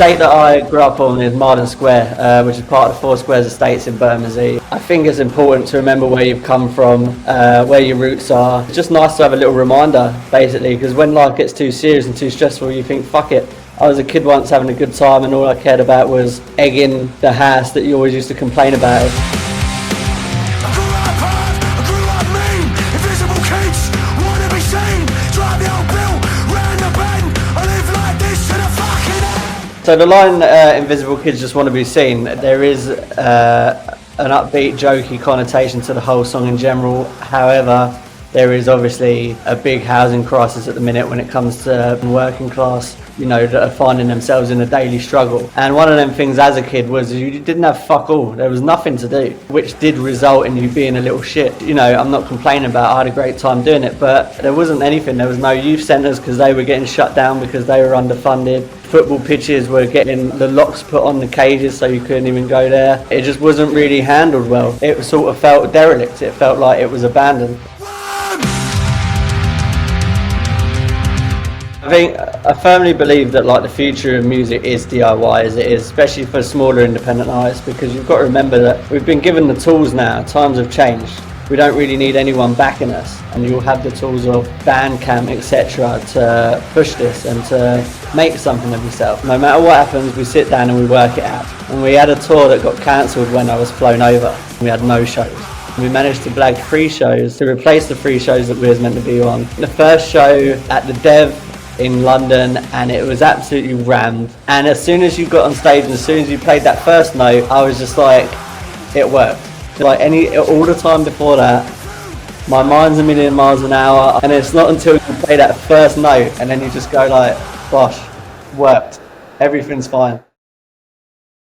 estate that I grew up on is Marden Square, which is part of the Four Squares Estates in Bermondsey. I think it's important to remember where you've come from, where your roots are. It's just nice to have a little reminder, basically, because when life gets too serious and too stressful, you think, fuck it. I was a kid once having a good time and all I cared about was egging the house that you always used to complain about. So the line, invisible kids just want to be seen, there is an upbeat, jokey connotation to the whole song in general. However, there is obviously a big housing crisis at the minute when it comes to working class, you know, that are finding themselves in a daily struggle. And one of them things as a kid was you didn't have fuck all. There was nothing to do, which did result in you being a little shit. You know, I'm not complaining about it. I had a great time doing it, but there wasn't anything. There was no youth centres because they were getting shut down because they were underfunded. Football pitches were getting the locks put on the cages so you couldn't even go there. It just wasn't really handled well. It sort of felt derelict. It felt like it was abandoned. I firmly believe that like the future of music is DIY as it is, especially for smaller independent artists, because you've got to remember that we've been given the tools now. Times have changed. We don't really need anyone backing us, and you'll have the tools of Bandcamp, etc. to push this and to make something of yourself. No matter what happens, we sit down and we work it out. And we had a tour that got cancelled when I was flown over. We had no shows. We managed to blag 3 shows to replace the 3 shows that we was meant to be on. The first show at the Dev in London, and it was absolutely rammed. And as soon as you got on stage and as soon as you played that first note, I was just like, it worked. Like all the time before that, my mind's a million miles an hour, and it's not until you play that first note and then you just go like, gosh, worked. Everything's fine.